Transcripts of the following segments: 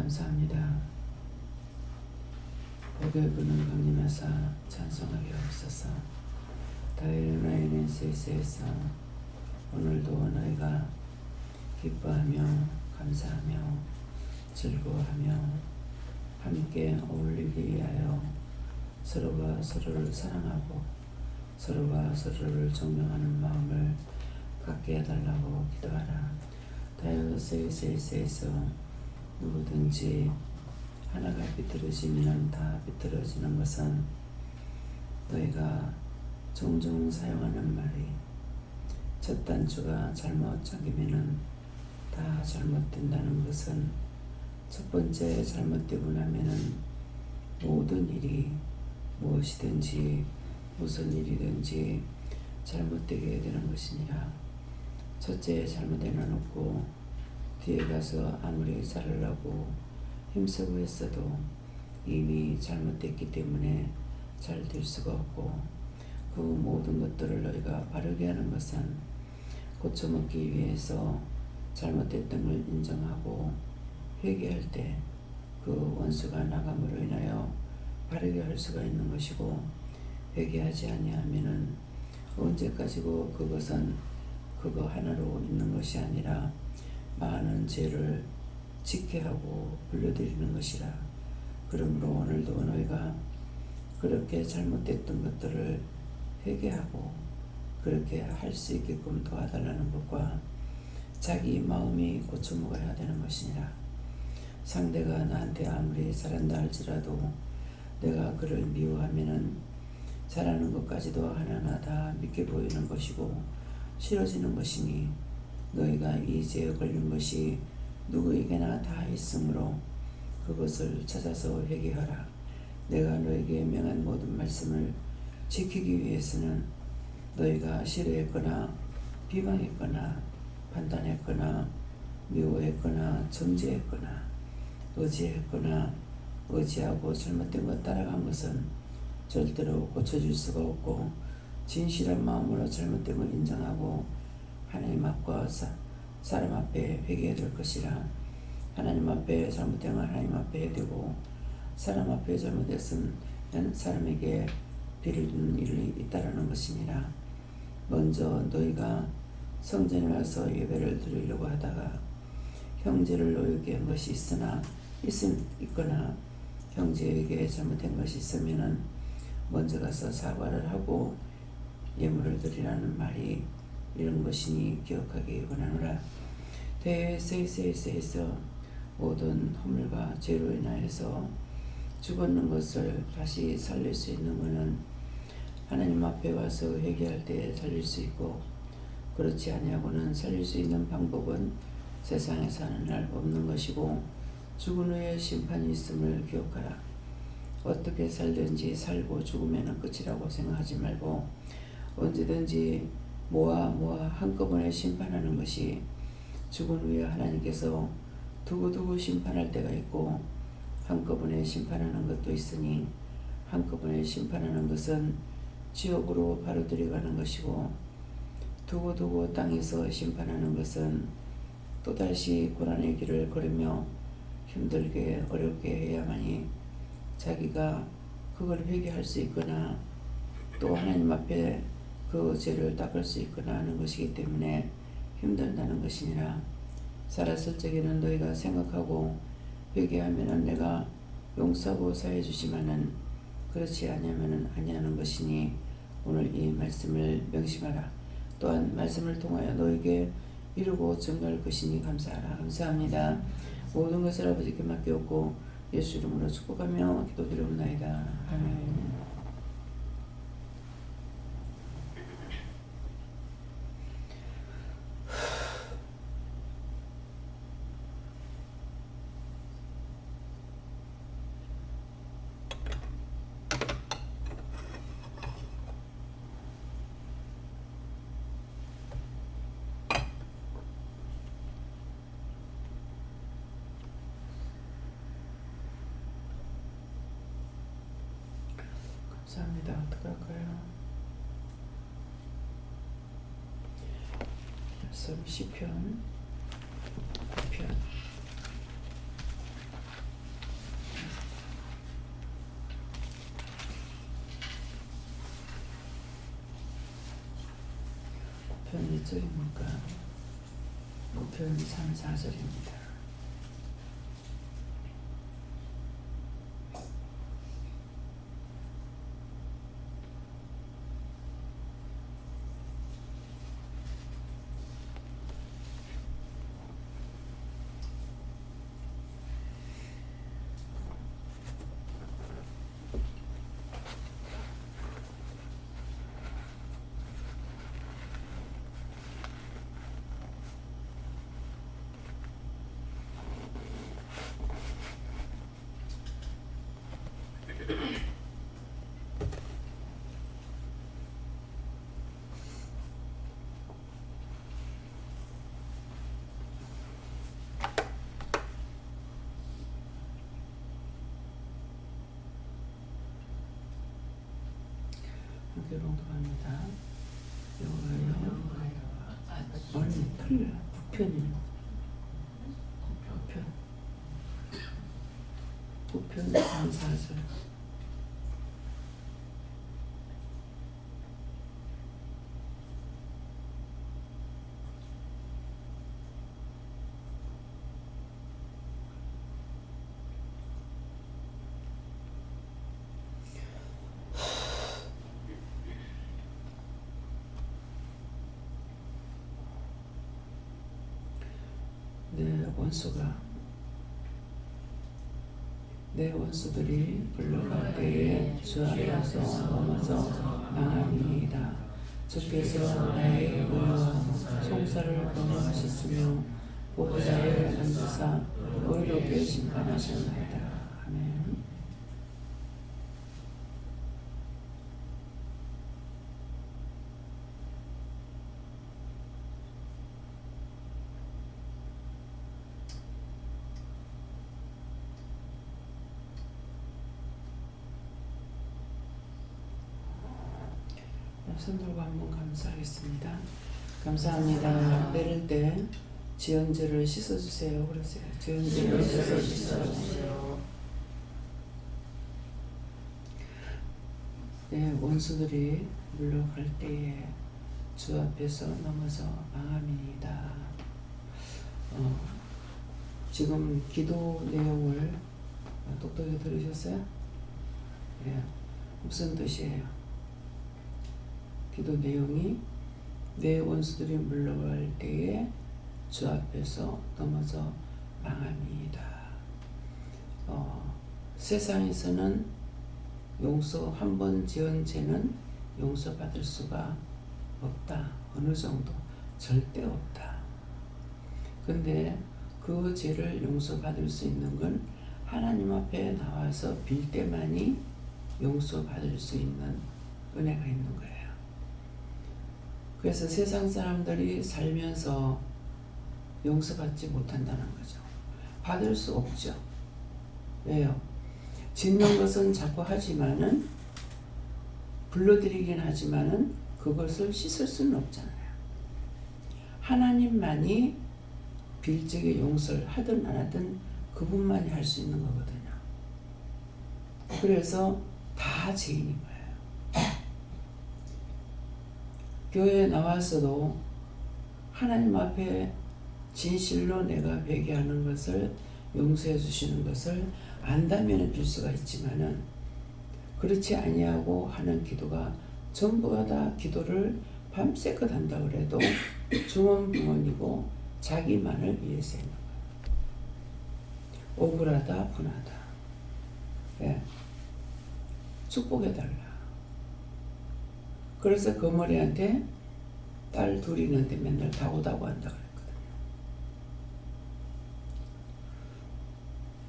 감사합니다. 복의 근을 강림하사 찬송하게 하옵소서. 다일나이는 세세에서 오늘도 너희가 기뻐하며 감사하며 즐거워하며 함께 어울리기 위하여 서로가 서로를 사랑하고 서로가 서로를 존경하는 마음을 갖게 해달라고 기도하라. 다일세세에서 누구든지 하나가 비틀어지면 다 비틀어지는 것은 너희가 종종 사용하는 말이 첫 단추가 잘못 잠기면은 다 잘못된다는 것은 첫 번째 잘못되고 나면은 모든 일이 무엇이든지 무슨 일이든지 잘못되게 되는 것이니라. 첫째 잘못해 놔놓고 뒤에 가서 아무리 잘하려고 힘쓰고 했어도 이미 잘못됐기 때문에 잘 될 수가 없고, 그 모든 것들을 너희가 바르게 하는 것은 고쳐먹기 위해서 잘못됐던 걸 인정하고 회개할 때 그 원수가 나감으로 인하여 바르게 할 수가 있는 것이고, 회개하지 아니하면은 언제까지고 그것은 그거 하나로 있는 것이 아니라 많은 죄를 짓게 하고 불러들이는 것이라. 그러므로 오늘도 너희가 그렇게 잘못됐던 것들을 회개하고 그렇게 할 수 있게끔 도와달라는 것과 자기 마음이 고쳐먹어야 되는 것이니라. 상대가 나한테 아무리 잘한다 할지라도 내가 그를 미워하면은 잘하는 것까지도 하나하나 다 믿게 보이는 것이고 싫어지는 것이니, 너희가 이 죄에 걸린 것이 누구에게나 다 있으므로 그것을 찾아서 회개하라. 내가 너에게 명한 모든 말씀을 지키기 위해서는 너희가 싫어했거나 비방했거나 판단했거나 미워했거나 정죄했거나 의지했거나 의지하고 잘못된 것 따라간 것은 절대로 고쳐질 수가 없고, 진실한 마음으로 잘못된 걸 인정하고 하나님 앞과 사람 앞에 회개해야 될 것이라. 하나님 앞에 잘못된 걸 하나님 앞에 해야 되고, 사람 앞에 잘못했으면 사람에게 비를 주는 일이 있다라는 것이니라. 먼저 너희가 성전에 와서 예배를 드리려고 하다가 형제를 노엽게 한 것이 있거나 형제에게 잘못된 것이 있으면은 먼저 가서 사과를 하고 예물을 드리라는 말이 이런 것이니 기억하기 원하노라. 대세세에서 모든 허물과 죄로 인하여서 죽었는 것을 다시 살릴 수 있는 것은 하나님 앞에 와서 회개할 때 살릴 수 있고, 그렇지 아니하고는 살릴 수 있는 방법은 세상에 사는 날 없는 것이고, 죽은 후에 심판이 있음을 기억하라. 어떻게 살든지 살고 죽으면 끝이라고 생각하지 말고 언제든지 모아 한꺼번에 심판하는 것이, 죽은 후에 하나님께서 두고두고 심판할 때가 있고 한꺼번에 심판하는 것도 있으니, 한꺼번에 심판하는 것은 지옥으로 바로 들어가는 것이고, 두고두고 땅에서 심판하는 것은 또다시 고난의 길을 걸으며 힘들게 어렵게 해야만이 자기가 그걸 회개할 수 있거나 또 하나님 앞에 그 죄를 닦을 수 있거나 하는 것이기 때문에 힘들다는 것이니라. 살았을 적에는 너희가 생각하고 회개하면은 내가 용서하고 사해 주시면은, 그렇지 아니하면은 아니하는 것이니 오늘 이 말씀을 명심하라. 또한 말씀을 통하여 너에게 이루고 증거할 것이니 감사하라. 감사합니다. 모든 것을 아버지께 맡겼고 예수 이름으로 축복하며 기도드리옵나이다. 아멘. 감사합니다. 어떡할까요? 시편 9편 몇 절입니까? 부편 3, 4절입니다. 함께 봉독합니다. 여호와여, 아니 틀려. 부편이요. 부편 3, 4절. 내 원수들이 불러갈 때에 주 앞에서 넘어져 망함이니이다. 주께서 나의 의와 송사를 범하셨으며 보호자를 만드사 의롭게 심판하셨나이다. 아멘. 손 들고 한번 감사하겠습니다. 감사합니다. 내릴 때 지연제를 씻어주세요. 그러세요. 지연제를 씻어주세요. 네, 원수들이 물러갈 때에 주 앞에서 넘어져 망함이니이다. 지금 기도 내용을 똑똑히 들으셨어요? 네, 무슨 뜻이에요? 기도 내용이 내 원수들이 물러갈 때에 주 앞에서 넘어져 망함이다. 세상에서는 용서 한 번 지은 죄는 용서받을 수가 없다. 어느 정도 절대 없다. 근데 그 죄를 용서받을 수 있는 건 하나님 앞에 나와서 빌 때만이 용서받을 수 있는 은혜가 있는 거예요. 그래서 세상 사람들이 살면서 용서받지 못한다는 거죠. 받을 수 없죠. 왜요? 짓는 것은 자꾸 하지만은 불러들이긴 하지만은 그것을 씻을 수는 없잖아요. 하나님만이 빌 적에 용서를 하든 안 하든 그분만이 할 수 있는 거거든요. 그래서 다 죄인인 거예요. 교회에 나와서도 하나님 앞에 진실로 내가 회개하는 것을 용서해 주시는 것을 안다면 빌 수가 있지만은 그렇지 아니하고 하는 기도가 전부가 다 기도를 밤새껏 한다 그래도 중언부언이고 자기만을 위해서 있는 거예요. 억울하다, 분하다. 네. 축복해달라. 그래서 그 머리한테 딸 둘이 있는데 맨날 다고다고 한다 그랬거든요.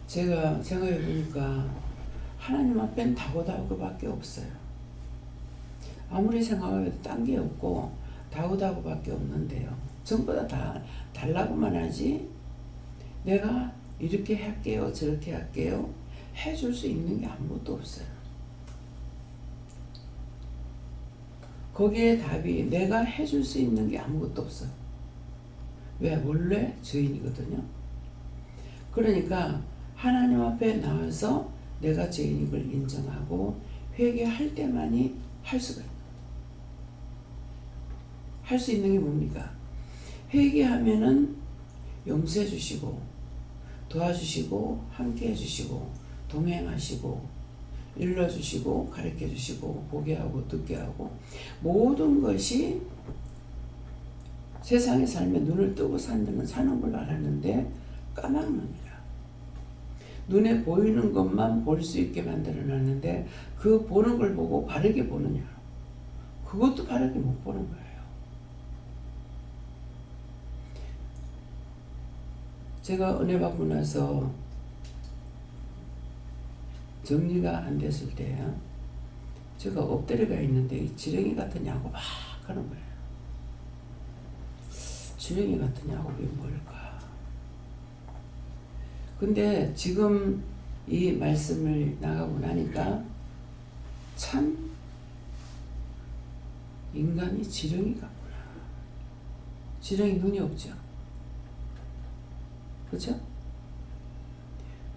제가 생각해 보니까 하나님 앞엔 다고다고밖에 없어요. 아무리 생각해도 딴 게 없고 다고다고밖에 없는데요. 전부 다 달라고만 하지 내가 이렇게 할게요 저렇게 할게요 해줄 수 있는 게 아무것도 없어요. 거기에 답이 내가 해줄 수 있는 게 아무것도 없어요. 왜? 원래 죄인이거든요. 그러니까 하나님 앞에 나와서 내가 죄인인 걸 인정하고 회개할 때만이 할 수가 있는 거예요. 할 수 있는 게 뭡니까? 회개하면은 용서해 주시고 도와주시고 함께 해주시고 동행하시고 일러주시고 가르쳐주시고 보게 하고 듣게 하고 모든 것이 세상의 삶에 눈을 뜨고 사는 걸로 알았는데 까막눈이라. 눈에 보이는 것만 볼 수 있게 만들어놨는데 그 보는 걸 보고 바르게 보느냐? 그것도 바르게 못 보는 거예요. 제가 은혜 받고 나서 정리가 안 됐을 때 제가 엎드려가 있는데 이 지렁이 같은 야곱 막 하는 거예요. 지렁이 같은 야곱이 뭘까? 근데 지금 이 말씀을 나가고 나니까 참 인간이 지렁이 같구나. 지렁이 눈이 없죠. 그렇죠?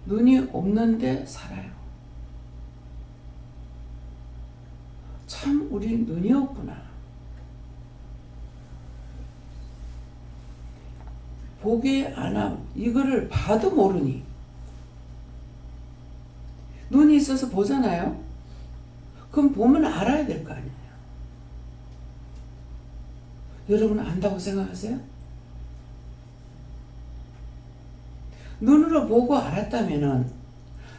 눈이 없는데 살아요. 참 우리 눈이 없구나. 보게 안함. 이거를 봐도 모르니. 눈이 있어서 보잖아요. 그럼 보면 알아야 될 거 아니에요. 여러분 안다고 생각하세요? 눈으로 보고 알았다면은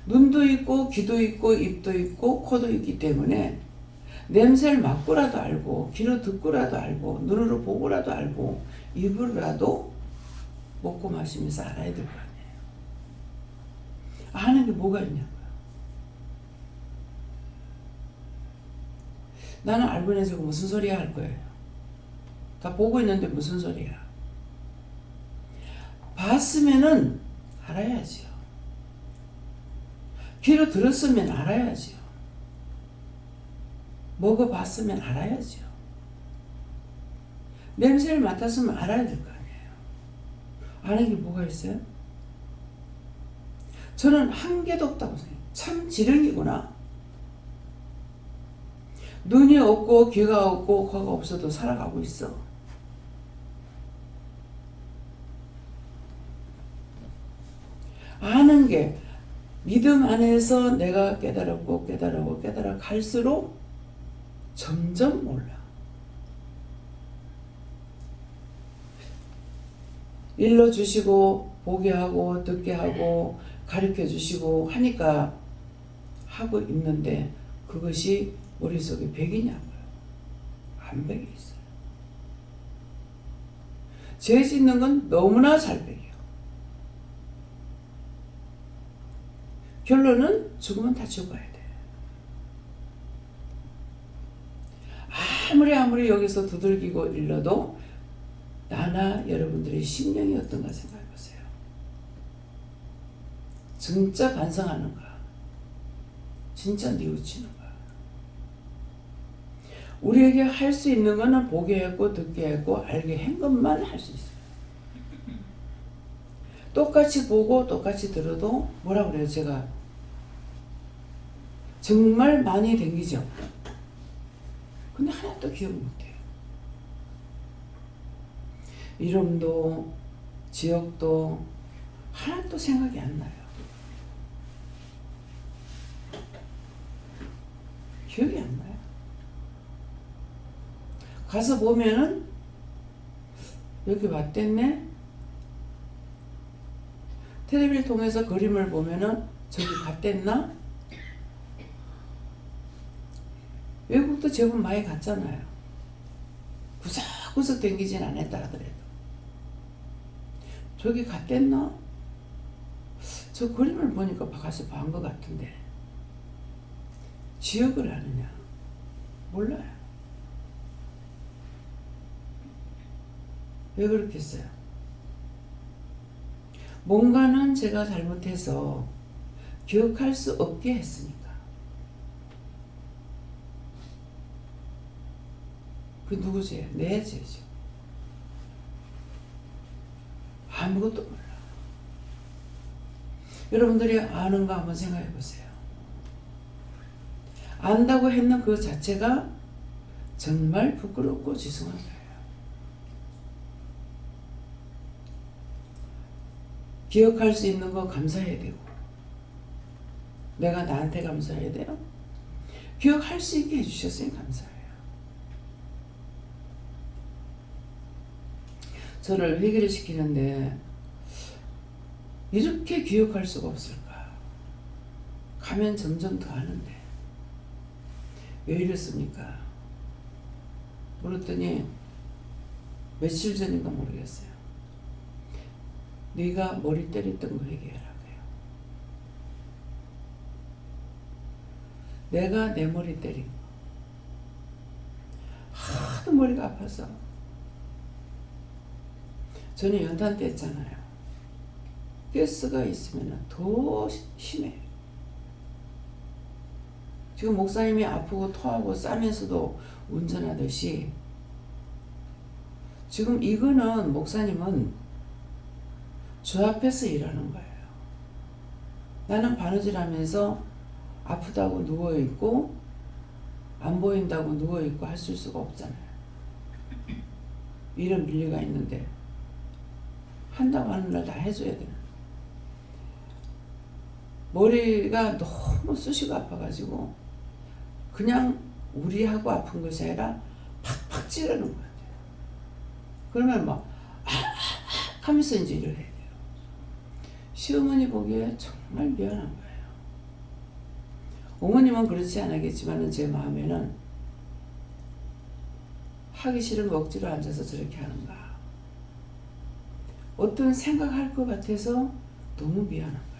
눈도 있고 귀도 있고 입도 있고 코도 있기 때문에 냄새를 맡고라도 알고 귀로 듣고라도 알고 눈으로 보고라도 알고 입으로라도 먹고 마시면서 알아야 될 거 아니에요. 아는 게 뭐가 있냐고요. 나는 알고 있는데 무슨 소리야 할 거예요. 다 보고 있는데 무슨 소리야. 봤으면은 알아야지요. 귀로 들었으면 알아야지요. 먹어봤으면 알아야지요. 냄새를 맡았으면 알아야 될 거 아니에요. 아는 게 뭐가 있어요? 저는 한 개도 없다고 생각해요. 참 지렁이구나. 눈이 없고 귀가 없고 코가 없어도 살아가고 있어. 아는 게 믿음 안에서 내가 깨달았고 깨달았고 깨달아 갈수록 점점 몰라. 일러주시고 보게 하고 듣게 하고 가르쳐 주시고 하니까 하고 있는데 그것이 머릿속에 백이냐고요. 안 백이 있어요. 죄 짓는 건 너무나 잘 백이에요. 결론은 죽으면 다 죽어야 돼. 아무리 여기서 두들기고 일러도 나나 여러분들의 심령이 어떤가 생각해 보세요. 진짜 반성하는가? 진짜 뉘우치는가? 우리에게 할 수 있는 거는 보게 했고 듣게 했고 알게 한 것만 할 수 있어요. 똑같이 보고 똑같이 들어도 뭐라 그래요? 제가 정말 많이 댕기죠. 근데 하나도 기억 못해요. 이름도 지역도 하나도 생각이 안 나요. 기억이 안 나요. 가서 보면은 여기 왔댔네. 텔레비를 통해서 그림을 보면은 저기 갔댔나? 외국도 제법 많이 갔잖아요. 구석구석 댕기진 않았다 하더라도 저기 갔댔나? 저 그림을 보니까 가서 본 것 같은데 지역을 아느냐? 몰라요. 왜 그렇겠어요? 뭔가는 제가 잘못해서 기억할 수 없게 했으니까. 그 누구 죄예요? 내 죄죠. 아무것도 몰라. 여러분들이 아는 거 한번 생각해 보세요. 안다고 했는 그 자체가 정말 부끄럽고 죄송한 거예요. 기억할 수 있는 거 감사해야 되고, 내가 나한테 감사해야 돼요. 기억할 수 있게 해주셨으니 감사해요. 저를 회개를 시키는데 이렇게 기억할 수가 없을까? 가면 점점 더 하는데 왜 이랬습니까? 물었더니 며칠 전인가 모르겠어요. 네가 머리 때렸던 거 회개하라고요. 내가 내 머리 때린 거. 하도 머리가 아파서. 저는 연탄 뗐잖아요. 가스가 있으면 더 심해요. 지금 목사님이 아프고 토하고 싸면서도 운전하듯이 지금 이거는 목사님은 주 앞에서 일하는 거예요. 나는 바느질하면서 아프다고 누워있고 안 보인다고 누워있고 할 수가 없잖아요. 이런 밀리가 있는데 한다고 하는 날 다 해줘야 되는. 머리가 너무 쑤시고 아파가지고 그냥 우리하고 아픈 것이 아니라 팍팍 찌르는 것 같아요. 그러면 막 하면서 이제 일을 해야 돼요. 시어머니 보기에 정말 미안한 거예요. 어머님은 그렇지 않겠지만 제 마음에는 하기 싫은 거 억지로 앉아서 저렇게 하는가. 어떤 생각할 것 같아서 너무 미안한 거예요.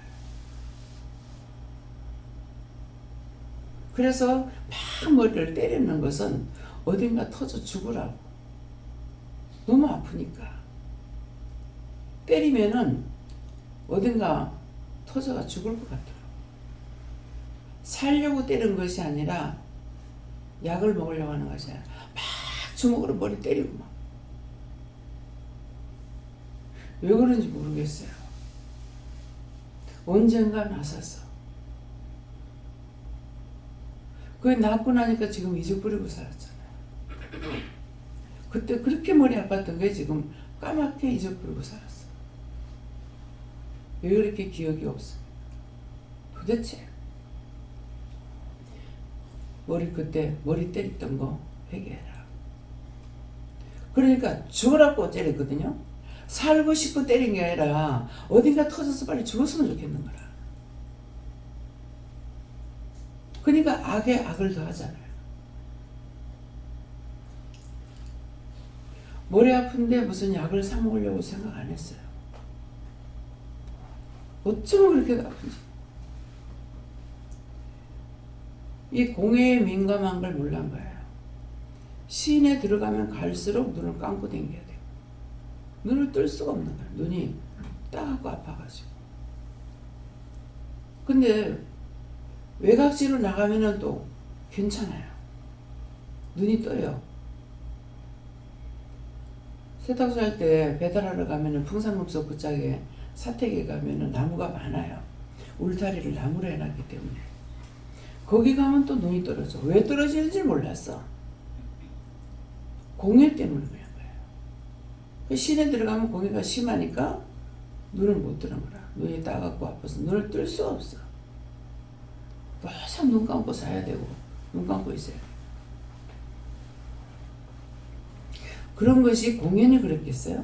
그래서 막 머리를 때리는 것은 어딘가 터져 죽으라고. 너무 아프니까. 때리면은 어딘가 터져가 죽을 것 같더라고. 살려고 때리는 것이 아니라 약을 먹으려고 하는 것이 아니라 막 주먹으로 머리 때리고 막. 왜 그런지 모르겠어요. 언젠가 나서서. 그게 낫고 나니까 지금 잊어버리고 살았잖아요. 그때 그렇게 머리 아팠던 게 지금 까맣게 잊어버리고 살았어. 왜 그렇게 기억이 없어? 도대체 그때 머리 때렸던 거 회개해라. 그러니까 죽으라고 때렸거든요. 살고 싶고 때린 게 아니라 어딘가 터져서 빨리 죽었으면 좋겠는 거라. 그러니까 악에 악을 더하잖아요. 머리 아픈데 무슨 약을 사 먹으려고 생각 안 했어요. 어쩌면 그렇게 아픈지. 이 공해에 민감한 걸 몰란 거예요. 시인에 들어가면 갈수록 눈을 감고 다녀야 돼요. 눈을 뜰 수가 없는 거예요. 눈이 따갑고 아파가지고. 근데 외곽지로 나가면은 또 괜찮아요. 눈이 떠요. 세탁소 할 때 배달하러 가면은 풍산금속 그짝에 사택에 가면은 나무가 많아요. 울타리를 나무로 해놨기 때문에. 거기 가면 또 눈이 떨어져. 왜 떨어지는지 몰랐어. 공해 때문에 그런 거예요. 그 시내 들어가면 공해가 심하니까 눈을 못 뜨는 거라. 눈이 따갑고 아파서 눈을 뜰 수가 없어. 항상 눈 감고 자야 되고 눈 감고 있어야 돼. 그런 것이 공연이 그랬겠어요?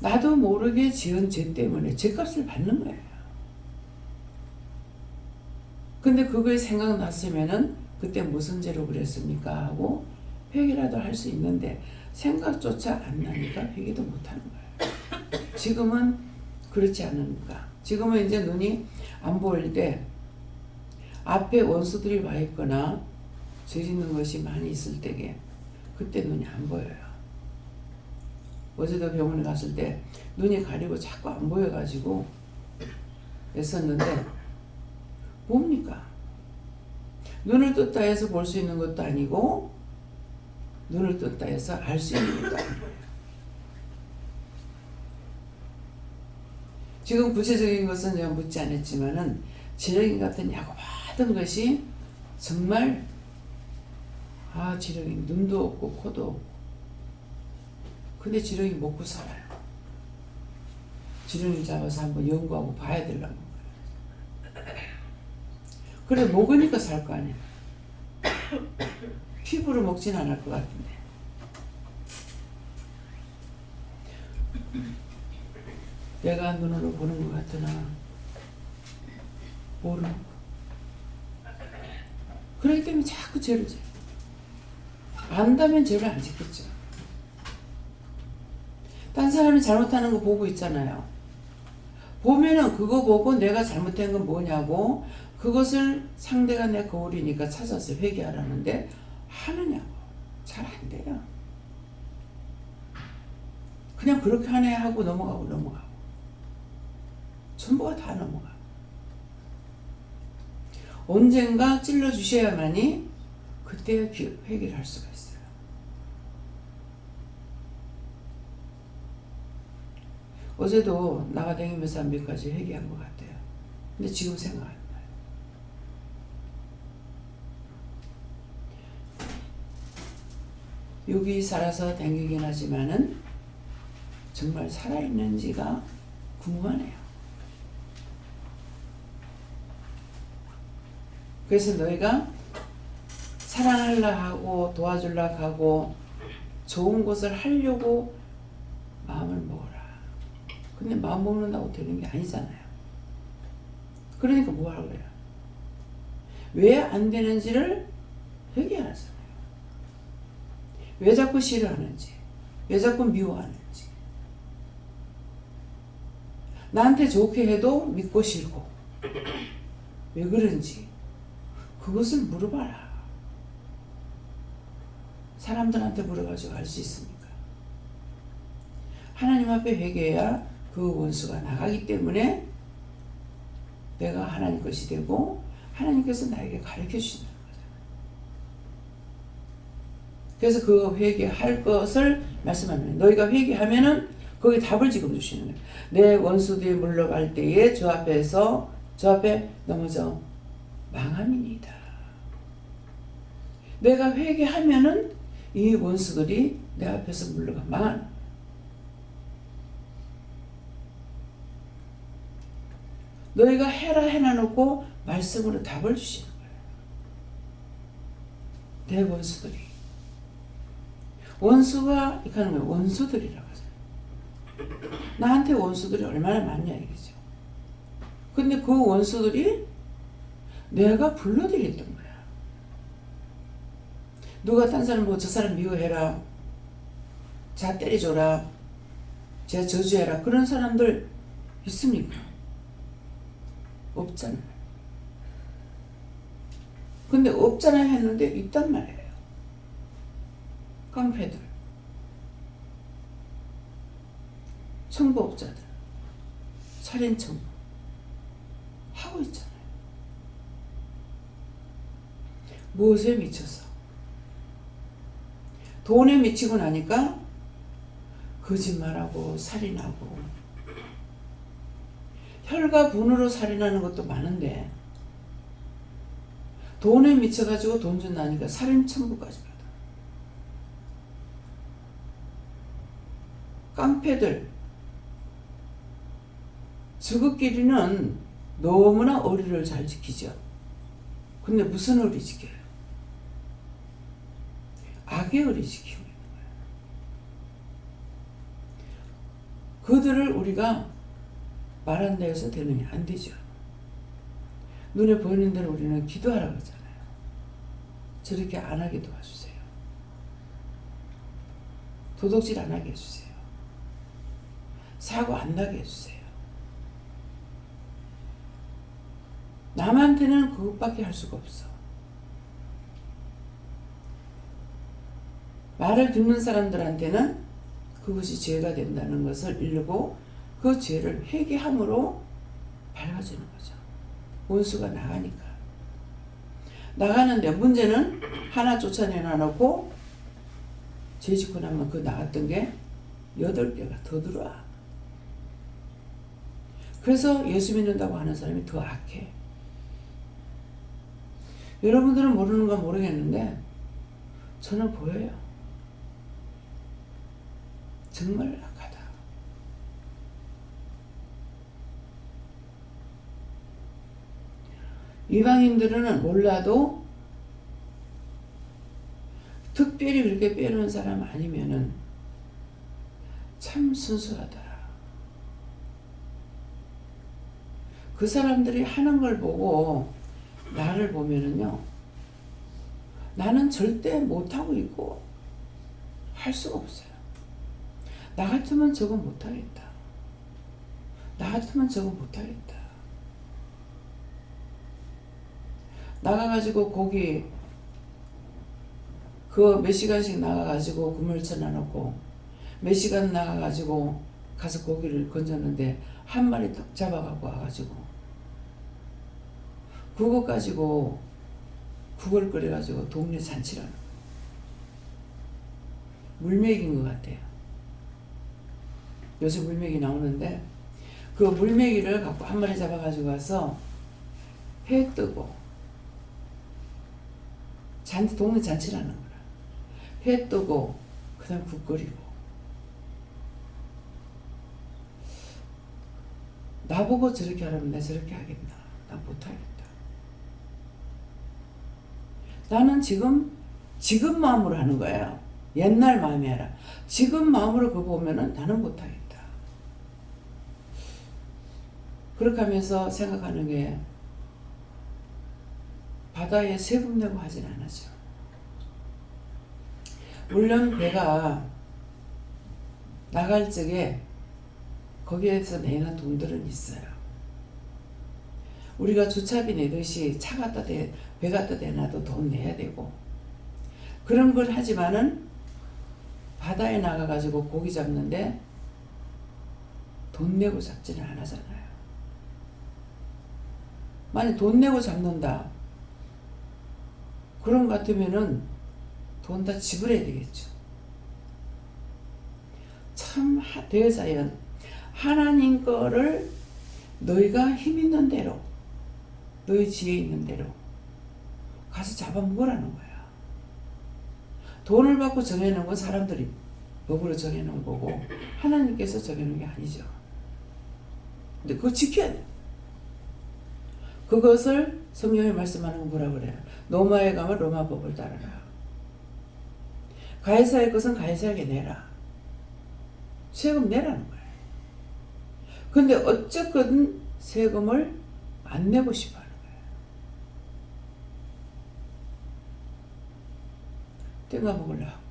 나도 모르게 지은 죄 때문에 죄값을 받는 거예요. 근데 그거에 생각났으면은 그때 무슨 죄로 그랬습니까? 하고 회개라도 할 수 있는데 생각조차 안 나니까 회개도 못하는 거예요. 지금은 그렇지 않으니까. 지금은 이제 눈이 안 보일 때 앞에 원수들이 와 있거나 죄 짓는 것이 많이 있을 때게 그때 눈이 안 보여요. 어제도 병원에 갔을 때 눈이 가리고 자꾸 안 보여가지고 애썼는데 뭡니까? 눈을 떴다 해서 볼 수 있는 것도 아니고 눈을 떴다 해서 알 수 있는 것도 아니에요. 지금 구체적인 것은 제가 묻지 않았지만은 지렁이 같은 야고봤던 것이 정말 지렁이 눈도 없고 코도 없고 근데 지렁이 먹고 살아요. 지렁이 잡아서 한번 연구하고 봐야 되려고. 그래 먹으니까 살 거 아니야. 피부로 먹진 않을 것 같은데. 내가 눈으로 보는 것 같으나 모르는 거. 그렇기 때문에 자꾸 죄를 져요. 안다면 죄를 안 짓겠죠. 딴 사람이 잘못하는 거 보고 있잖아요. 보면은 그거 보고 내가 잘못한 건 뭐냐고 그것을 상대가 내 거울이니까 찾아서 회개하라는데 하느냐고. 잘 안 돼요. 그냥 그렇게 하네 하고 넘어가고 전부가 다 넘어가. 언젠가 찔러주셔야만이 그때 회개를 할 수가 있어요. 어제도 나가다니면서 몇 가지 회개한 것 같아요. 근데 지금 생각 안 나요. 여기 살아서 다니긴 하지만은 정말 살아있는지가 궁금하네요. 그래서 너희가 사랑하려 하고 도와주려 하고 좋은 것을 하려고 마음을 먹어라. 근데 마음 먹는다고 되는 게 아니잖아요. 그러니까 뭐 하라고 그래요? 왜 안 되는지를 회개하잖아요. 왜 자꾸 싫어하는지, 왜 자꾸 미워하는지. 나한테 좋게 해도 믿고 싫고 왜 그런지 그것을 물어봐라. 사람들한테 물어가지고 알 수 있습니까? 하나님 앞에 회개해야 그 원수가 나가기 때문에 내가 하나님 것이 되고 하나님께서 나에게 가르쳐 주시는 거잖아요. 그래서 그 회개할 것을 말씀하면 너희가 회개하면은 거기 답을 지금 주시는 거예요. 내 원수들이 물러갈 때에 저 앞에 넘어져 망함이니이다. 내가 회개하면은 이 원수들이 내 앞에서 물러가 망하는. 너희가 해라 해놔놓고 말씀으로 답을 주시는 거예요. 내 원수들이. 원수가 이렇게 하는 거예요. 원수들이라고 하잖아요. 나한테 원수들이 얼마나 많냐 이거죠. 근데 그 원수들이 내가 불러들였던 거야. 누가 딴 사람 보고 저 사람 미워해라, 자 때려줘라, 자 저주해라 그런 사람들 있습니까? 없잖아요. 근데 없잖아 했는데 있단 말이에요. 깡패들, 청부업자들, 살인청부 하고 있잖아요. 무엇에 미쳐서? 돈에 미치고 나니까 거짓말하고 살인하고 혈과 분으로 살인하는 것도 많은데 돈에 미쳐가지고 돈 준다니까 살인 청구까지 받아. 깡패들 저것끼리는 너무나 의리를 잘 지키죠. 근데 무슨 의리 지켜요? 악의 의리 지키고 있는 거예요. 그들을 우리가 말한다 해서 되느냐? 안 되죠. 눈에 보이는 대로 우리는 기도하라고 하잖아요. 저렇게 안 하게 도와주세요. 도둑질 안 하게 해주세요. 사고 안 나게 해주세요. 남한테는 그것밖에 할 수가 없어. 말을 듣는 사람들한테는 그것이 죄가 된다는 것을 이루고 그 죄를 회개함으로 밝아지는 거죠. 원수가 나가니까. 나가는데 문제는 하나 쫓아내놔놓고 죄 짓고 나면 그 나갔던 게 8개가 더 들어와. 그래서 예수 믿는다고 하는 사람이 더 악해. 여러분들은 모르는가 모르겠는데 저는 보여요. 정말 악하다. 이방인들은 몰라도 특별히 그렇게 빼놓은 사람 아니면은 참 순수하더라. 그 사람들이 하는 걸 보고 나를 보면은요, 나는 절대 못하고 있고 할 수가 없어요. 나 같으면 저거 못하겠다. 나 같으면 저거 못하겠다. 나가가지고 고기 그 몇 시간씩 나가가지고 그물 쳐놔놓고 몇 시간 나가가지고 가서 고기를 건졌는데 한 마리 딱 잡아갖고 와가지고 그거 가지고 국을 끓여가지고 동네 잔치라는 거예요. 물맥인 것 같아요. 요새 물맥이 나오는데 그 물맥이를 갖고 한 마리 잡아가지고 와서 회 뜨고 동네 잔치라는 거라. 회 뜨고 그 다음 국 끓이고. 나보고 저렇게 하라면 내 저렇게 하겠나. 나 못하겠다. 나는 지금 마음으로 하는 거예요. 옛날 마음이 아니라 지금 마음으로 그거 보면은 나는 못하겠다. 그렇게 하면서 생각하는 게 바다에 세금 내고 하진 않았죠. 물론 배가 나갈 적에 거기에서 내는 돈들은 있어요. 우리가 주차비 내듯이 차 갖다 대, 배 갖다 대놔도 돈 내야 되고 그런 걸 하지만은 바다에 나가가지고 고기 잡는데 돈 내고 잡지는 않았잖아요. 만약 돈 내고 잡는다. 그런 것 같으면은 돈 다 지불해야 되겠죠. 참 대자연 하나님 거를 너희가 힘 있는 대로 너희 지혜 있는 대로 가서 잡아먹으라는 거야. 돈을 받고 정해놓은 건 사람들이 법으로 정해놓은 거고 하나님께서 정해놓은 게 아니죠. 근데 그거 지켜야 돼. 그것을 성경에 말씀하는 건 뭐라 그래요? 로마에 가면 로마 법을 따르라. 가이사의 것은 가이사에게 내라. 세금 내라는 거예요. 근데 어쨌든 세금을 안 내고 싶어 하는 거예요. 땡가 먹으려고.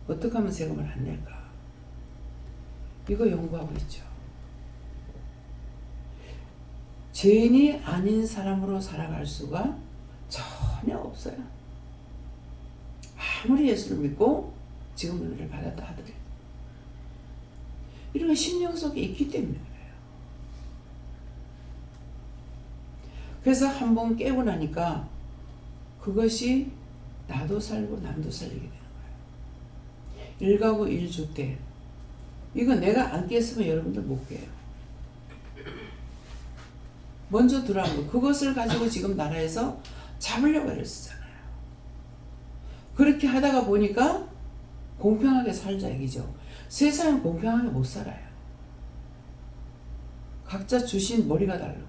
어떻게 하면 세금을 안 낼까? 이거 연구하고 있죠. 죄인이 아닌 사람으로 살아갈 수가 전혀 없어요. 아무리 예수를 믿고 지금 은혜를 받았다 하더라도 이런 게 심령 속에 있기 때문에 그래요. 그래서 한번 깨고 나니까 그것이 나도 살고 남도 살리게 되는 거예요. 일가구 일주택. 이거 내가 안 깼으면 여러분들 못 깨요. 먼저 들어간 거. 그것을 가지고 지금 나라에서 잡으려고 애를 쓰잖아요. 그렇게 하다가 보니까 공평하게 살자 얘기죠. 세상은 공평하게 못 살아요. 각자 주신 머리가 다르고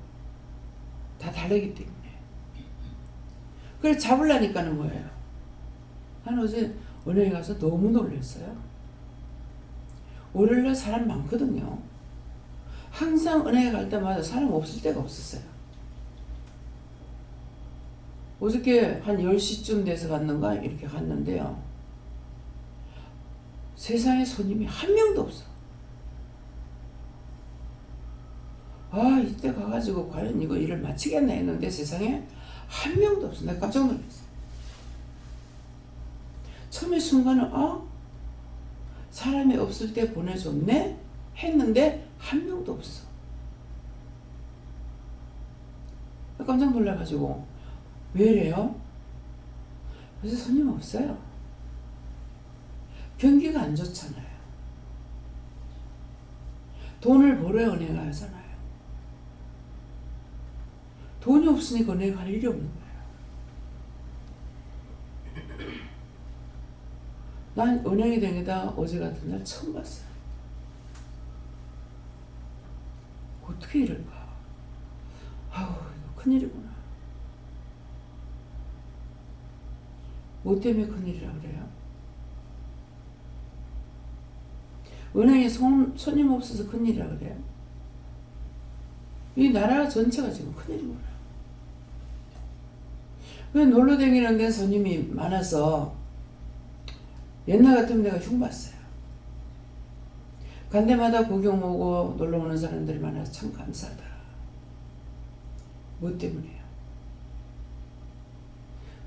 다 다르기 때문에. 그래서 잡으려니까는 뭐예요? 나는 어제 은행에 가서 너무 놀랐어요. 월요일날 사람 많거든요. 항상 은행에 갈 때마다 사람 없을 때가 없었어요. 어저께 한 10시쯤 돼서 갔는가 이렇게 갔는데요. 세상에 손님이 한 명도 없어. 아, 이때 가가지고 과연 이거 일을 마치겠나 했는데 세상에 한 명도 없어. 내가 깜짝 놀랐어. 처음에 순간은 사람이 없을 때 보내줬네 했는데 한 명도 없어. 깜짝 놀라가지고 왜 이래요? 그래서 손님 없어요. 경기가 안 좋잖아요. 돈을 벌어야 은행 가잖아요. 돈이 없으니까 은행 갈 일이 없는 거예요. 난 은행에 다니다 어제 같은 날 처음 봤어요. 어떻게 이럴까? 아우, 이거 큰일이구나. 뭐 때문에 큰일이라 그래요? 은행에 손님 없어서 큰일이라 그래요? 이 나라 전체가 지금 큰일이구나. 왜 놀러 다니는 데 손님이 많아서 옛날 같으면 내가 흉봤어요. 간 데마다 구경 오고 놀러 오는 사람들이 많아서 참 감사하다. 뭐 때문에요?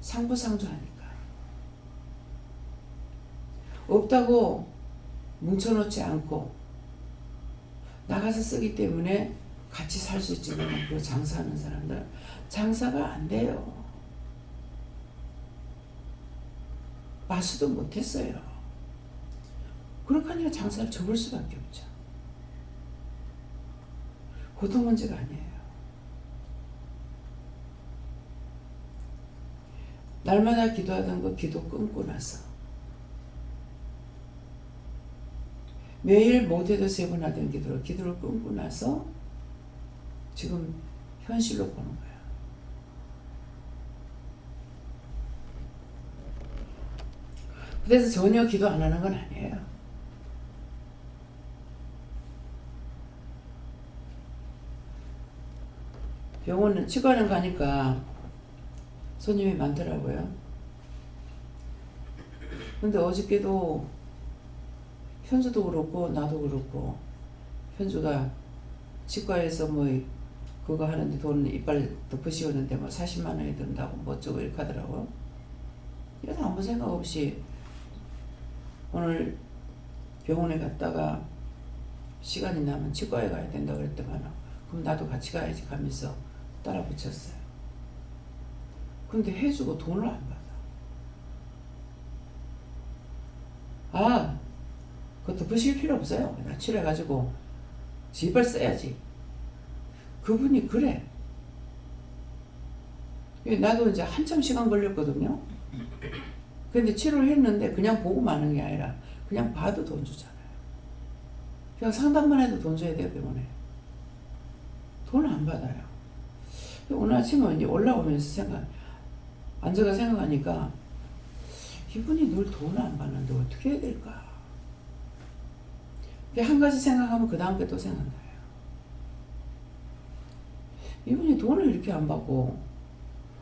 상부상조하니까. 없다고 뭉쳐놓지 않고 나가서 쓰기 때문에 같이 살 수 있지만 그 장사하는 사람들 장사가 안 돼요. 마수도 못했어요. 그러니까 장사를 접을 수밖에 없죠. 보통 문제가 아니에요. 날마다 기도하던 거 기도 끊고 나서 매일 못해도 3번 하던 기도를 끊고 나서 지금 현실로 보는 거야. 그래서 전혀 기도 안 하는 건 아니에요. 병원은 치과는 가니까 손님이 많더라고요. 근데 어저께도 현주도 그렇고 나도 그렇고 현주가 치과에서 뭐 그거 하는데 돈 이빨 덮으시오는데 뭐 40만 원이 든다고 뭐 어쩌고 이렇게 하더라고요. 이래서 아무 생각 없이 오늘 병원에 갔다가 시간이 나면 치과에 가야 된다고 그랬더만 그럼 나도 같이 가야지 가면서 따라 붙였어요. 근데 해주고 돈을 안 받아. 아, 그것도 부실 필요 없어요. 그냥 칠해가지고 집을 써야지. 그분이 그래. 나도 이제 한참 시간 걸렸거든요. 근데 치료를 했는데 그냥 보고 마는 게 아니라 그냥 봐도 돈 주잖아요. 그냥 상담만 해도 돈 줘야 돼요, 병원에. 돈을 안 받아요. 오늘 아침에 이제 올라오면서 앉아가 생각하니까 이분이 늘 돈을 안 받는데 어떻게 해야 될까? 한 가지 생각하면 그 다음 게 또 생각나요. 이분이 돈을 이렇게 안 받고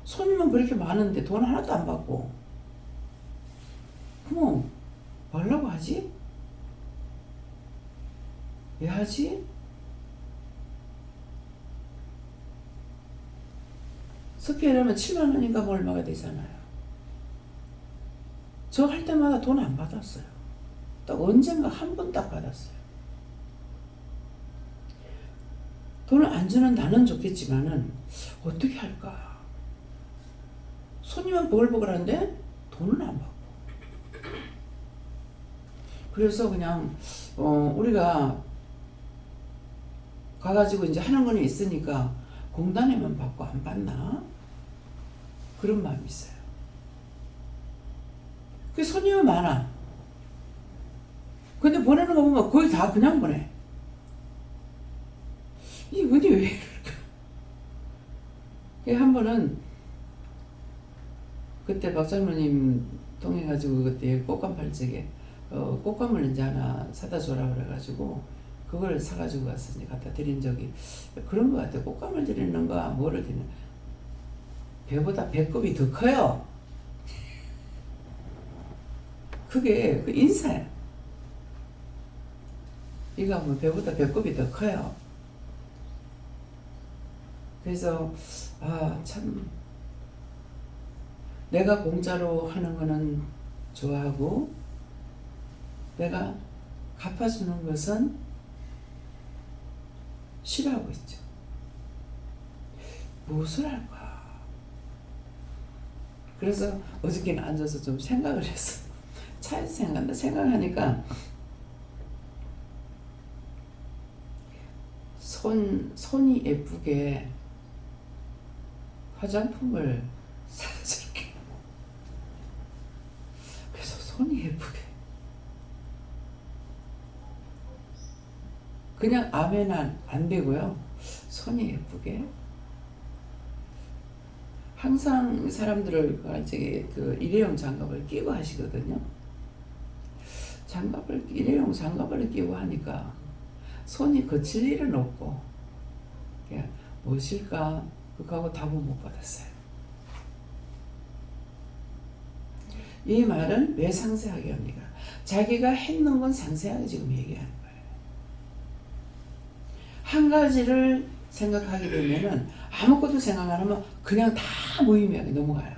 손님은 그렇게 많은데 돈 하나도 안 받고 그럼 뭐라고 하지? 왜 하지? 석회라면 7만 원인가 뭐 얼마가 되잖아요. 저 할 때마다 돈 안 받았어요. 딱 언젠가 한 번 딱 받았어요. 돈을 안 주는 나는 좋겠지만은 어떻게 할까? 손님은 보글보글한데 돈은 안 받고. 그래서 그냥 우리가 가가지고 이제 하는 건 있으니까 공단에만 받고 안 받나? 그런 마음이 있어요. 그 손님은 많아. 근데 보내는 거 보면 거의 다 그냥 보내. 이분이 왜 이럴까? 한 번은 그때 박장로님 통해가지고 그때 꽃감 팔찌게 꽃감을 이제 하나 사다 줘라 그래가지고 그걸 사가지고 가서 이제 갖다 드린 적이 그런 것 같아요. 꽃감을 드리는가 뭐를 드리는 배보다 배꼽이 더 커요. 그게 그 인사야. 이거 뭐 배보다 배꼽이 더 커요. 그래서 참 내가 공짜로 하는 거는 좋아하고 내가 갚아주는 것은 싫어하고 있죠. 무엇을 할까? 그래서 어저께는 앉아서 좀 생각을 했어. 차에서 생각하니까 손이 예쁘게 화장품을 사다 줄게. 그래서 손이 예쁘게 그냥 아멘은 안 되고요. 손이 예쁘게 항상 사람들을 저기 그 일회용 장갑을 끼고 하시거든요. 일회용 장갑을 끼고 하니까 손이 거칠 일은 없고, 무엇일까? 그거하고 답은 못 받았어요. 이 말은 왜 상세하게 합니까? 자기가 했는 건 상세하게 지금 얘기하는 거예요. 한 가지를 생각하게 되면은 아무것도 생각 안 하면 그냥 다 무의미하게 넘어가요.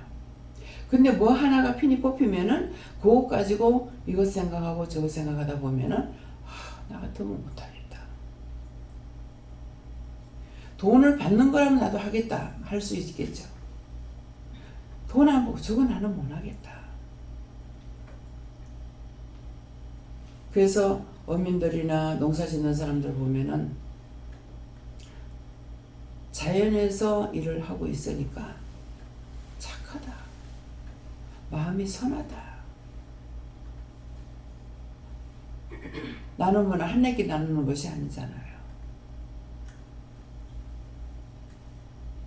근데 뭐 하나가 핀이 꼽히면은 그거 가지고 이것 생각하고 저것 생각하다 보면은 나 같으면 못하겠다. 돈을 받는 거라면 나도 하겠다 할 수 있겠죠. 돈 안 보고 저거 나는 못하겠다. 그래서 어민들이나 농사 짓는 사람들 보면은 자연에서 일을 하고 있으니까 착하다. 마음이 선하다. 나누면 한 얘기 나누는 것이 아니잖아요.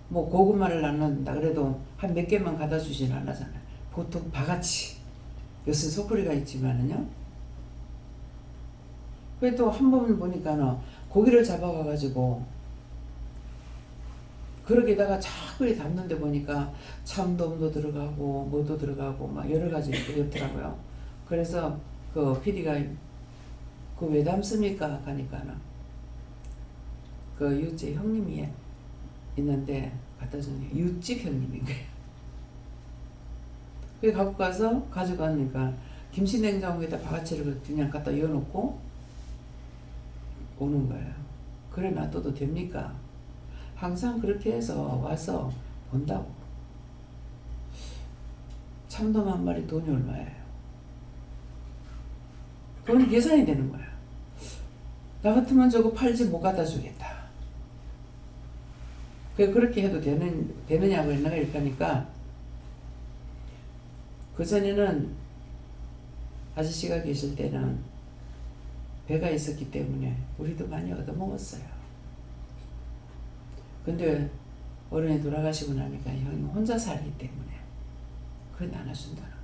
뭐 고구마를 나눈다 그래도 한 몇 개만 갖다 주진 않잖아요. 보통 바가지. 요새 소쿠리가 있지만은요. 그래도 한 번 보니까는 고기를 잡아가가지고 그러게다가 자꾸 담는데 보니까 참돔도 들어가고 뭐도 들어가고 막 여러 가지 그렇더라고요. 그래서 그 PD가 그 왜 담습니까? 하니까는 그 유째 형님이 있는데 갖다 주는 유집 형님인 거예요. 그래 갖고 가서 가져가니까 김치냉장고에다 바가지를 그냥 갖다 이어놓고 오는 거예요. 그래 놔둬도 됩니까? 항상 그렇게 해서 와서 본다고. 참돔 한 마리 돈이 얼마예요? 돈이 계산이 되는 거야. 나 같으면 저거 팔지 못 갖다 주겠다. 그렇게 해도 되느냐고 옛날에 이렇게 하니까 그전에는 아저씨가 계실 때는 배가 있었기 때문에 우리도 많이 얻어먹었어요. 근데 어른이 돌아가시고 나니까 형이 혼자 살기 때문에 그걸 나눠준다는 거예요.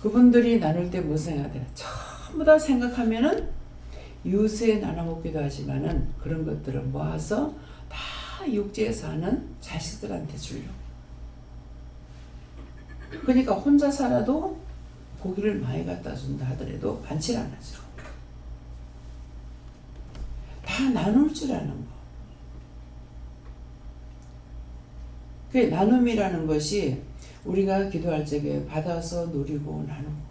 그분들이 나눌 때 무슨 생각해야 돼요? 전부 다 생각하면은 이웃에 나눠 먹기도 하지만은 그런 것들을 모아서 다 육지에 사는 자식들한테 주려고. 그러니까 혼자 살아도 고기를 많이 갖다 준다 하더라도 반칠 안 하죠. 다 나눌 줄 아는 거. 그 나눔이라는 것이 우리가 기도할 적에 받아서 누리고 나누고,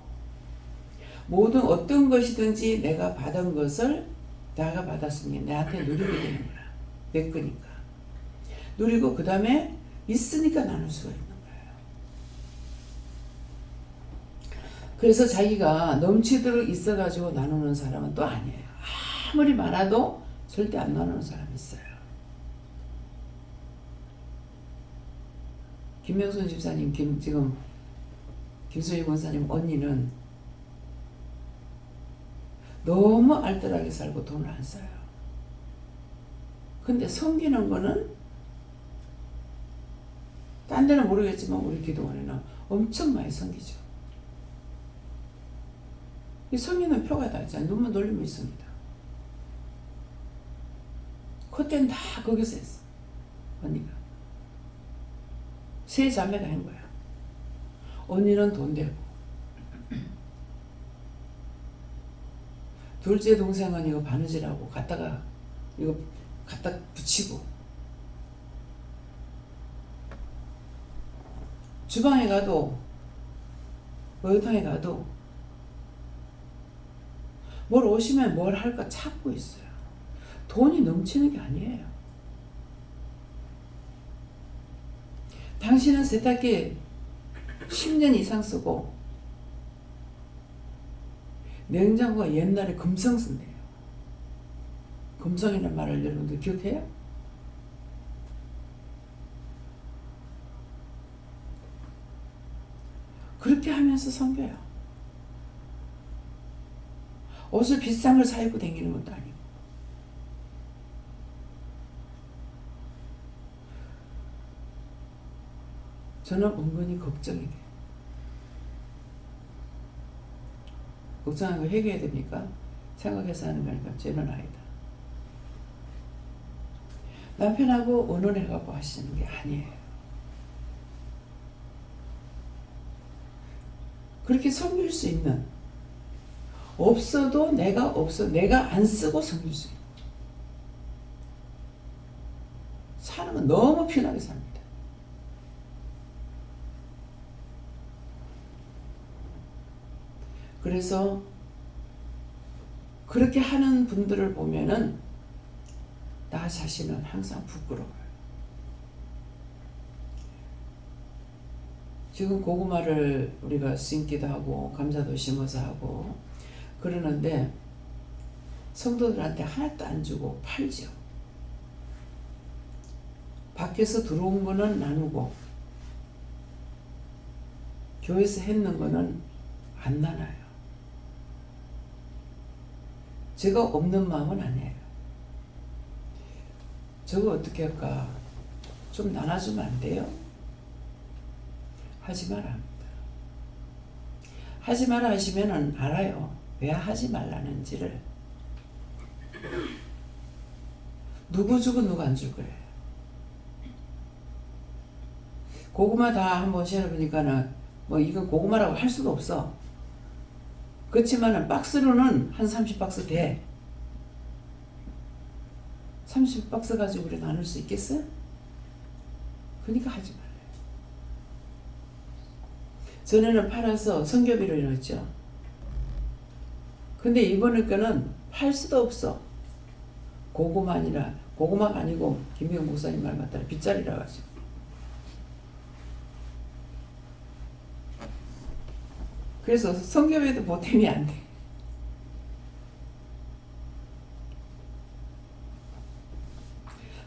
모든 어떤 것이든지 내가 받은 것을 내가 받았으니 내한테 누리게 되는 거야. 내 거니까. 누리고 그 다음에 있으니까 나눌 수가 있는 거예요. 그래서 자기가 넘치도록 있어가지고 나누는 사람은 또 아니에요. 아무리 많아도 절대 안 나누는 사람이 있어요. 김명순 집사님, 지금 김수희 권사님 언니는 너무 알뜰하게 살고 돈을 안 써요. 근데 섬기는 거는 딴 데는 모르겠지만 우리 기도원에는 엄청 많이 섬기죠. 이 섬기는 표가 다 있잖아요. 눈만 돌리면 있습니다. 그때는 다 거기서 했어. 언니가. 세 자매가 한 거야. 언니는 돈 대고, 둘째 동생은 이거 바느질하고 이거 갖다 붙이고, 주방에 가도 목욕탕에 가도 뭘 오시면 뭘 할까 찾고 있어요. 돈이 넘치는 게 아니에요. 당신은 세탁기 10년 이상 쓰고 냉장고가 옛날에 금성 쓴대요. 금성이라는 말을 여러분들 기억해요? 그렇게 하면서 섬겨요. 옷을 비싼 걸 사 입고 다니는 것도 아니고. 저는 은근히 걱정이 돼요. 걱정하고 회개해야 됩니까? 생각해서 하는 거니까 죄는 아니다. 남편하고 의논해갖고 하시는 게 아니에요. 그렇게 섬길 수 있는, 없어도 내가 안 쓰고 섬길 수 있는, 사는 건 너무 편하게 삽니다. 그래서 그렇게 하는 분들을 보면은 나 자신은 항상 부끄러워요. 지금 고구마를 우리가 심기도 하고 감자도 심어서 하고 그러는데 성도들한테 하나도 안 주고 팔죠. 밖에서 들어온 거는 나누고 교회에서 했는 거는 안 나눠요. 제가 없는 마음은 아니에요. 저거 어떻게 할까? 좀 나눠주면 안 돼요? 하지 마라 합니다. 하지 마라 하시면은 알아요. 왜 하지 말라는지를. 누구 주고 누구 안 줄 거예요. 고구마 다 한번 실어보니까는 뭐 이건 고구마라고 할 수도 없어. 그렇지만은 박스로는 한 30박스 돼. 30박스 가지고 우리 나눌 수 있겠어요? 그러니까 하지 말아요. 전에는 팔아서 성교비로 이랬죠. 근데 이번에 거는 팔 수도 없어. 고구마가 아니고 김미경 목사님 말 맞다라 빗자리라 가지고. 그래서 성교비도 보탬이 안 돼.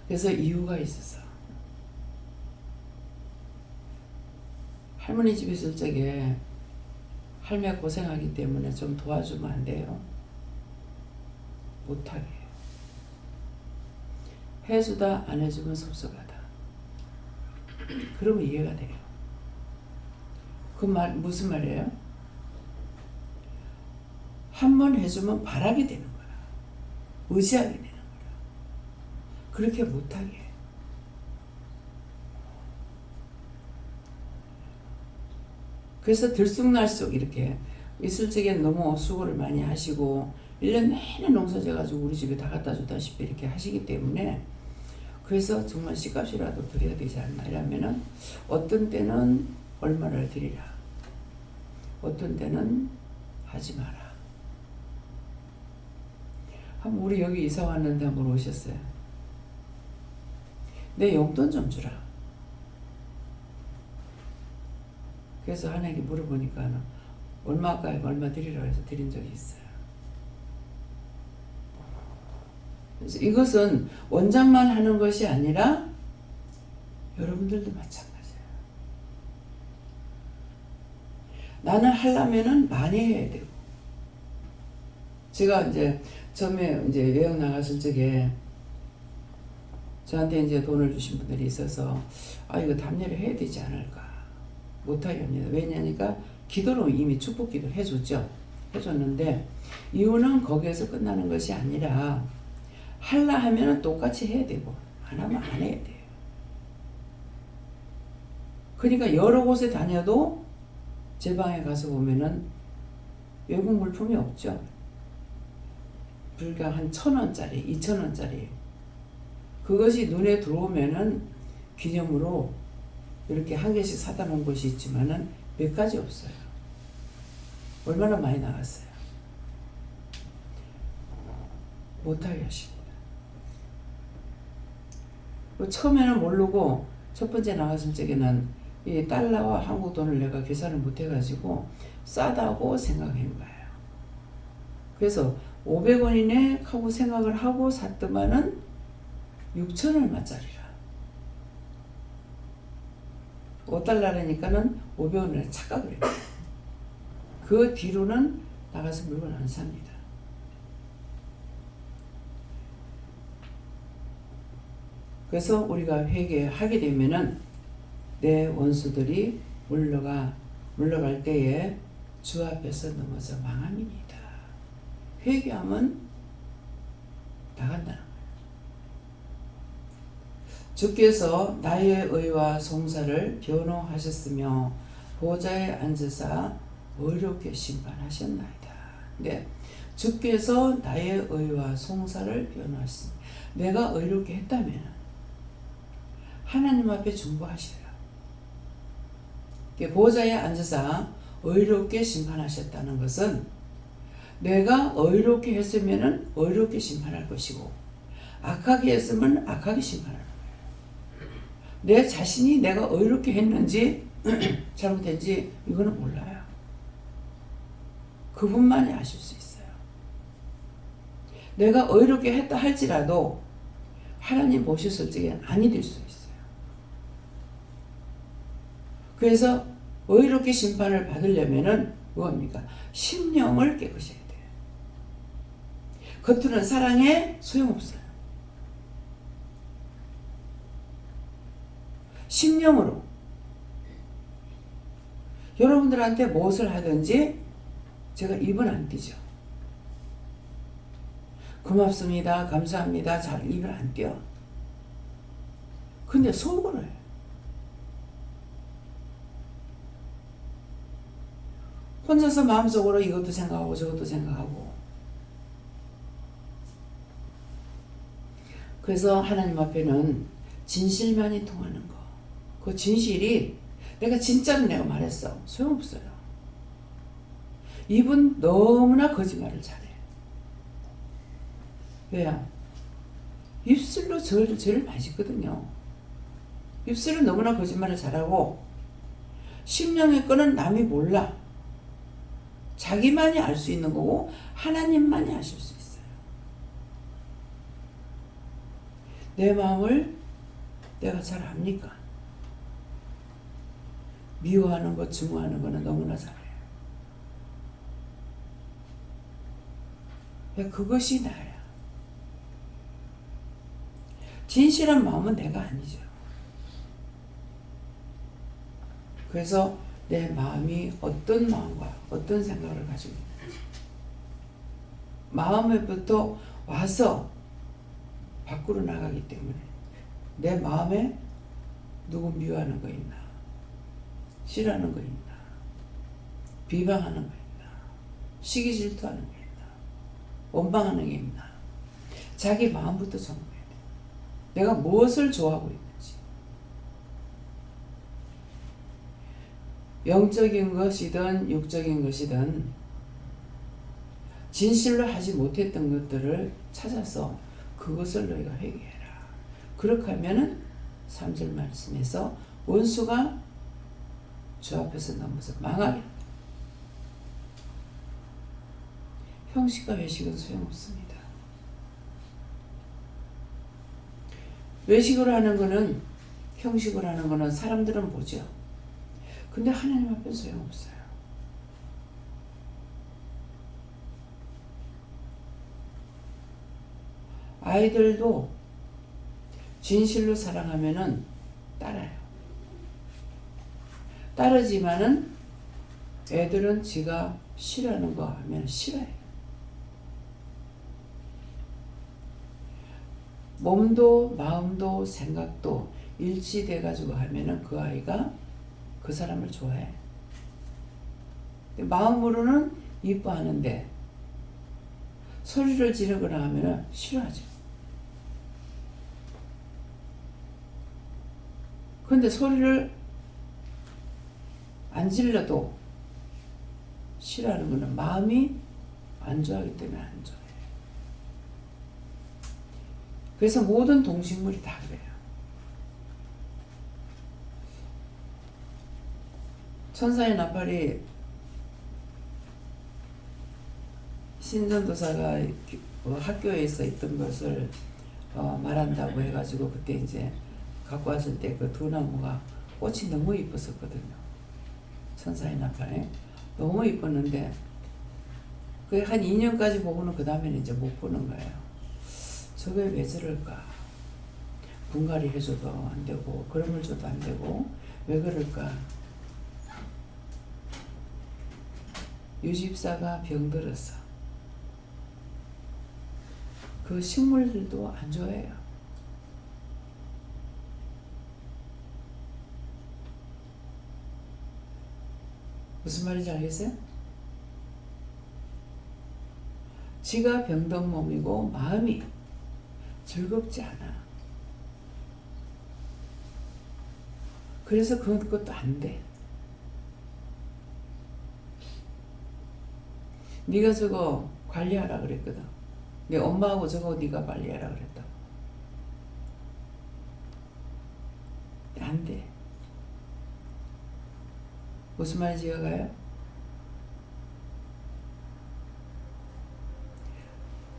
그래서 이유가 있었어. 할머니 집에 있을 적에 할매 고생하기 때문에 좀 도와주면 안 돼요? 못하게. 해주다 안 해주면 섭섭하다. 그러면 이해가 돼요. 그 말 무슨 말이에요? 한 번 해주면 바라게 되는 거야. 의지하게 되는 거야. 그렇게 못하게 해. 그래서 들쑥날쑥 이렇게 있을 적에 너무 수고를 많이 하시고 1년 내내 농사져 가지고 우리 집에 다 갖다 주다시피 이렇게 하시기 때문에 그래서 정말 씨값이라도 드려야 되지 않나 이러면은 어떤 때는 얼마를 드리라. 어떤 때는 하지 마라. 한번 우리 여기 이사 왔는데 한번 오셨어요. 내 용돈 좀 주라. 그래서 하나님께 물어보니까 얼마일까요? 얼마 드리라고 해서 드린 적이 있어요. 그래서 이것은 원장만 하는 것이 아니라 여러분들도 마찬가지예요. 나는 하려면은 많이 해야 되고. 제가 이제 처음에 이제 여행 나갔을 적에 저한테 이제 돈을 주신 분들이 있어서 이거 답례를 해야 되지 않을까. 못하겠습니다. 왜냐니까 기도로 이미 축복 기도를 해줬죠. 해줬는데 이유는 거기에서 끝나는 것이 아니라 할라 하면은 똑같이 해야 되고 안 하면 안 해야 돼요. 그러니까 여러 곳에 다녀도 제 방에 가서 보면은 외국 물품이 없죠. 불과 한 1,000원짜리, 2,000원짜리 그것이 눈에 들어오면은 기념으로 이렇게 한 개씩 사다 놓은 것이 있지만은 몇 가지 없어요. 얼마나 많이 나갔어요. 못하게 하십니다. 처음에는 모르고 첫 번째 나갔을 적에는 이 달러와 한국 돈을 내가 계산을 못 해가지고 싸다고 생각한 거예요. 그래서 500원이네 하고 생각을 하고 샀더만은 6,000얼마짜리라. 5달러라니까는 500원을 착각을 했어요. 그 뒤로는 나가서 물건 안 삽니다. 그래서 우리가 회개하게 되면은 내 원수들이 물러갈 때에 주 앞에서 넘어져 망함이니이다. 회개하면 나간다는 거예요. 주께서 나의 의와 송사를 변호하셨으며 보좌에 앉으사 의롭게 심판하셨나이다. 네, 주께서 나의 의와 송사를 변호하셨습니다. 내가 의롭게 했다면 하나님 앞에 중보하셔요. 보좌에 앉으사 의롭게 심판하셨다는 것은 내가 의롭게 했으면 의롭게 심판할 것이고 악하게 했으면 악하게 심판할 거예요. 내 자신이 내가 의롭게 했는지 잘못했는지 이거는 몰라요. 그분만이 아실 수 있어요. 내가 의롭게 했다 할지라도 하나님 보셨을 적에 아니 될 수 있어요. 그래서 의롭게 심판을 받으려면은 뭐합니까? 심령을 깨끗이 해야 돼요. 겉으로는 사랑에 소용없어요. 심령으로 여러분들한테 무엇을 하든지 제가 입은 안 띄죠. 고맙습니다. 감사합니다. 잘 입을 안 띄어. 근데 속으로 해요. 혼자서 마음속으로 이것도 생각하고 저것도 생각하고. 그래서 하나님 앞에는 진실만이 통하는 거. 그 진실이 내가 진짜로 내가 말했어. 소용없어요. 입은 너무나 거짓말을 잘해. 왜요? 입술로 죄를 많이 짓거든요. 입술은 너무나 거짓말을 잘하고 심령의 거는 남이 몰라. 자기만이 알 수 있는 거고 하나님만이 아실 수 있어요. 내 마음을 내가 잘 압니까? 미워하는 것, 증오하는 거는 너무나 잘해요. 그것이 나야. 진실한 마음은 내가 아니죠. 그래서 내 마음이 어떤 마음과 어떤 생각을 가지고 있는지 마음에부터 와서 밖으로 나가기 때문에 내 마음에 누구 미워하는 거 있나, 싫어하는 거 있나, 비방하는 거 있나, 시기 질투하는 거 있나, 원망하는 게 있나, 자기 마음부터 점검해야 돼. 내가 무엇을 좋아하고 있는지. 영적인 것이든 육적인 것이든 진실로 하지 못했던 것들을 찾아서 그것을 너희가 회개해라. 그렇게 하면은 3절 말씀에서 원수가 주 앞에서 넘어서 망하게. 형식과 외식은 소용없습니다. 외식으로 하는 거는, 형식으로 하는 거는 사람들은 보죠. 근데 하나님 앞에 소용없어요. 아이들도 진실로 사랑하면은 따라요. 따르지만은 애들은 지가 싫어하는 거 하면 싫어해요. 몸도 마음도 생각도 일치돼 가지고 하면은 그 아이가 그 사람을 좋아해. 마음으로는 이뻐하는데 소리를 지르거나 하면 싫어하죠. 그런데 소리를 안 질러도 싫어하는 것은 마음이 안 좋아하기 때문에 안 좋아해요. 그래서 모든 동식물이 다 그래요. 천사의 나팔이 신전도사가 학교에서 있던 것을 말한다고 해가지고 그때 이제 갖고 왔을 때 그 두 나무가 꽃이 너무 이뻤었거든요. 천사의 나팔에 너무 이뻤는데 그게 한 2년까지 보고는 그 다음에는 이제 못 보는 거예요. 저게 왜 저럴까? 분갈이 해줘도 안 되고 그름을 줘도 안 되고 왜 그럴까? 유집사가 병들어서 그 식물들도 안 좋아해요. 무슨 말인지 알겠어요? 지가 병든 몸이고 마음이 즐겁지 않아. 그래서 그것도 안 돼. 네가 저거 관리하라 그랬거든. 내 엄마하고 저거 네가 관리하라 그랬다. 안 돼. 무슨 말인지 이해가요?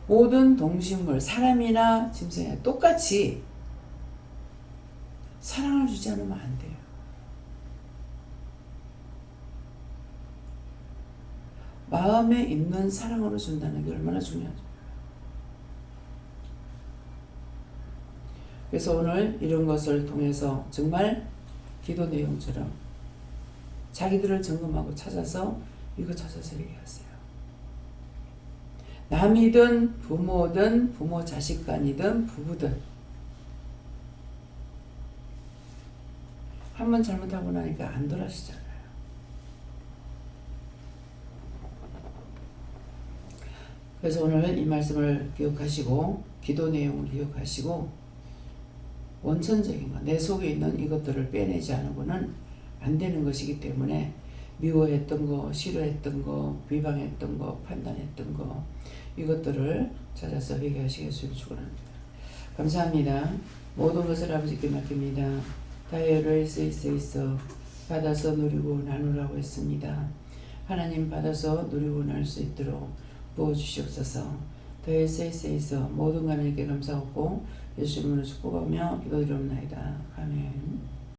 모든 동식물, 사람이나 짐승이나 똑같이 사랑을 주지 않으면 안 돼요. 마음에 있는 사랑으로 준다는 게 얼마나 중요하죠. 그래서 오늘 이런 것을 통해서 정말 기도 내용처럼 자기들을 점검하고 찾아서 이거 찾아서 얘기하세요. 남이든 부모든 부모 자식 간이든 부부든 한번 잘못하고 나니까 안 돌아시잖아요. 그래서 오늘 이 말씀을 기억하시고 기도 내용을 기억하시고 원천적인 것, 내 속에 있는 이것들을 빼내지 않으고는 안 되는 것이기 때문에 미워했던 거, 싫어했던 거, 비방했던 거, 판단했던 거 이것들을 찾아서 회개하시겠습을 축원합니다. 감사합니다. 모든 것을 아버지께 맡깁니다. 다이어를 있어 받아서 누리고 나누라고 했습니다. 하나님 받아서 누리고 나눌 수 있도록 부어주시옵소서. 다이어서 모든 하나님께 감사하고 예수 이름으로 축복하며 기도드리옵나이다. 아멘.